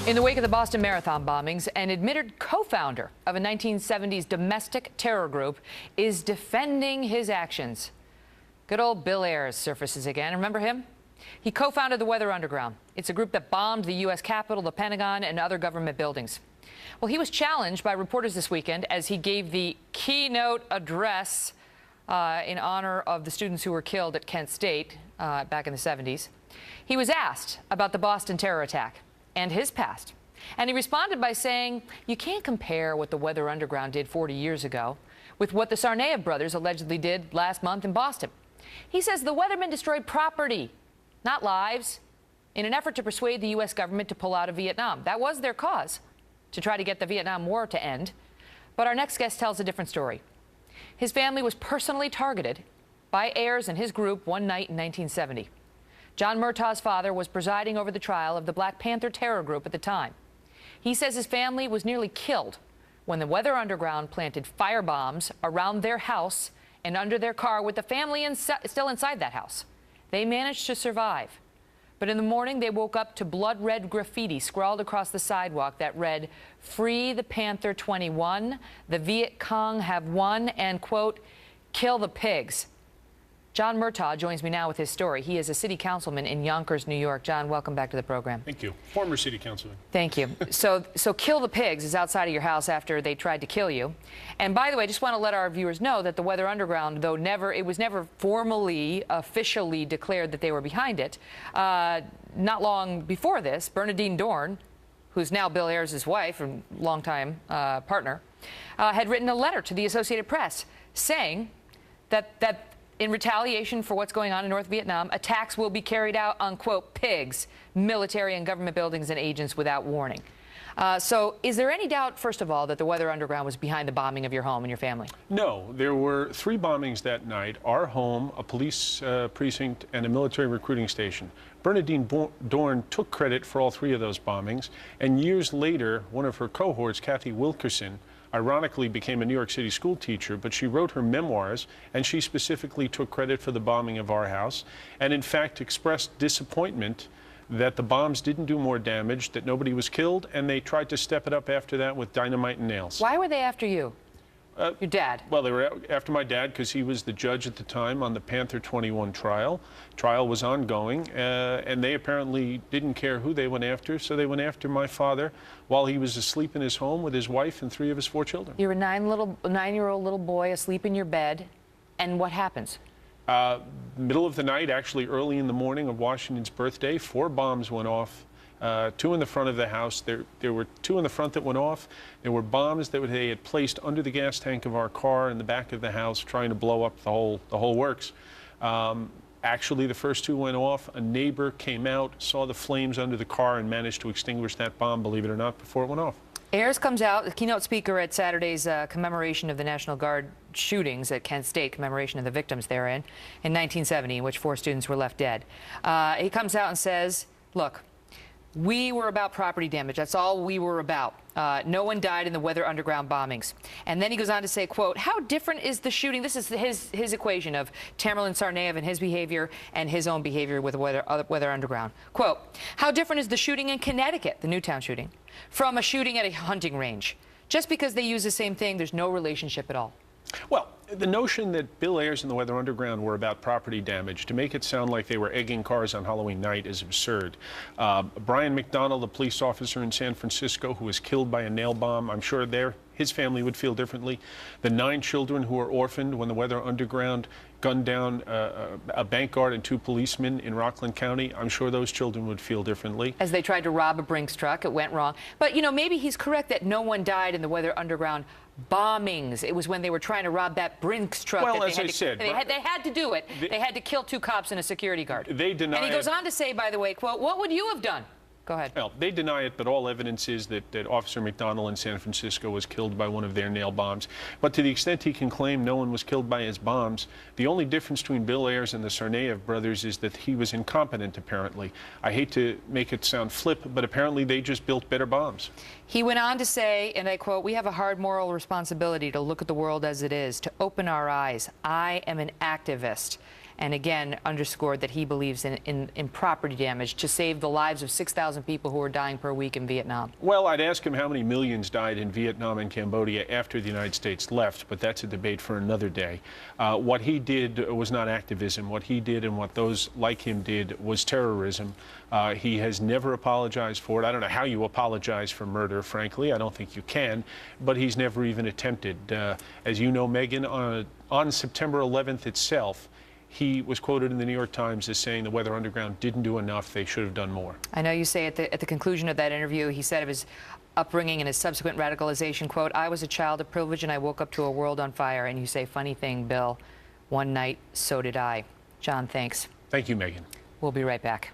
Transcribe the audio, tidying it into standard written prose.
In the wake of the Boston Marathon bombings, an admitted co-founder of a 1970s domestic terror group is defending his actions. Good old Bill Ayers surfaces again. Remember him? He co-founded the Weather Underground. It's a group that bombed the U.S. Capitol, the Pentagon, and other government buildings. Well, he was challenged by reporters this weekend as he gave the keynote address in honor of the students who were killed at Kent State back in the 70s. He was asked about the Boston terror attack and his past. And he responded by saying, you can't compare what the Weather Underground did 40 years ago with what the Tsarnaev brothers allegedly did last month in Boston. He says the Weathermen destroyed property, not lives, in an effort to persuade the U.S. government to pull out of Vietnam. That was their cause, to try to get the Vietnam War to end. But our next guest tells a different story. His family was personally targeted by Ayers and his group one night in 1970. John Murtaugh's father was presiding over the trial of the Black Panther terror group at the time. He says his family was nearly killed when the Weather Underground planted firebombs around their house and under their car with the family still inside that house. They managed to survive. But in the morning, they woke up to blood-red graffiti scrawled across the sidewalk that read, "Free the Panther 21, the Viet Cong have won," and, quote, "kill the pigs." John Murtaugh joins me now with his story. He is a city councilman in Yonkers, New York. John, welcome back to the program. Thank you. Former city councilman. Thank you. So kill the pigs is outside of your house after they tried to kill you. And by the way, I just want to let our viewers know that the Weather Underground, though it was never formally, officially declared that they were behind it. Not long before this, Bernadine Dorn, who's now Bill Ayers' wife and longtime partner, had written a letter to the Associated Press saying that in retaliation for what's going on in North Vietnam, attacks will be carried out on, quote, pigs, military and government buildings and agents without warning. So is there any doubt, first of all, that the Weather Underground was behind the bombing of your home and your family? No. There were 3 bombings that night: our home, a police precinct, and a military recruiting station. Bernadine Dorn took credit for all 3 of those bombings, and years later, one of her cohorts, Kathy Wilkerson, ironically became a New York City school teacher, but she wrote her memoirs, and she specifically took credit for the bombing of our house, and in fact expressed disappointment that the bombs didn't do more damage, that nobody was killed, and they tried to step it up after that with dynamite and nails. Why were they after you? Your dad? Well, they were after my dad because he was the judge at the time on the Panther 21 trial. Trial was ongoing, and they apparently didn't care who they went after, so they went after my father while he was asleep in his home with his wife and 3 of his 4 children. You're a 9-year-old little boy asleep in your bed, and what happens? Middle of the night, actually early in the morning of Washington's birthday, 4 bombs went off. 2 in the front of the house. There were 2 in the front that went off. There were bombs that they had placed under the gas tank of our car in the back of the house, trying to blow up the whole works. Actually, the first 2 went off. A neighbor came out, saw the flames under the car, and managed to extinguish that bomb, believe it or not, before it went off. Ayers comes out, the keynote speaker at Saturday's commemoration of the National Guard shootings at Kent State, commemoration of the victims therein, in 1970, in which 4 students were left dead. He comes out and says, look, we were about property damage. That's all we were about. No one died in the Weather Underground bombings. And then he goes on to say, quote, how different is the shooting? This is his equation of Tamerlan Tsarnaev and his behavior and his own behavior with the Weather Underground. Quote, how different is the shooting in Connecticut, the Newtown shooting, from a shooting at a hunting range? Just because they use the same thing, there's no relationship at all. Well, the notion that Bill Ayers and the Weather Underground were about property damage, to make it sound like they were egging cars on Halloween night, is absurd. Brian McDonald, a police officer in San Francisco who was killed by a nail bomb, I'm sure his family would feel differently. The 9 children who were orphaned when the Weather Underground gunned down a bank guard and 2 policemen in Rockland County, I'm sure those children would feel differently. As they tried to rob a Brinks truck, it went wrong. But, you know, maybe he's correct that no one died in the Weather Underground bombings. It was when they were trying to rob that Brinks truck. Well, that as I said, they had to do it. They had to kill 2 cops and a security guard. They deny And he goes on to say, by the way, quote, what would you have done? Go ahead. Well, they deny it, but all evidence is that Officer McDonald in San Francisco was killed by one of their nail bombs. But to the extent he can claim no one was killed by his bombs, the only difference between Bill Ayers and the Tsarnaev brothers is that he was incompetent, apparently. I hate to make it sound flip, but apparently they just built better bombs. He went on to say, and I quote, we have a hard moral responsibility to look at the world as it is, to open our eyes. I am an activist. and again underscored that he believes in property damage to save the lives of 6,000 people who are dying per week in Vietnam. Well, I'd ask him how many millions died in Vietnam and Cambodia after the United States left, but that's a debate for another day. What he did was not activism. What he did and what those like him did was terrorism. He has never apologized for it. I don't know how you apologize for murder, frankly. I don't think you can, but he's never even attempted. As you know, Megyn, on September 11th itself, he was quoted in the New York Times as saying the Weather Underground didn't do enough. They should have done more. I know you say at the conclusion of that interview, he said of his upbringing and his subsequent radicalization, quote, "I was a child of privilege and I woke up to a world on fire." And you say, funny thing, Bill, one night, so did I. John, thanks. Thank you, Megyn. We'll be right back.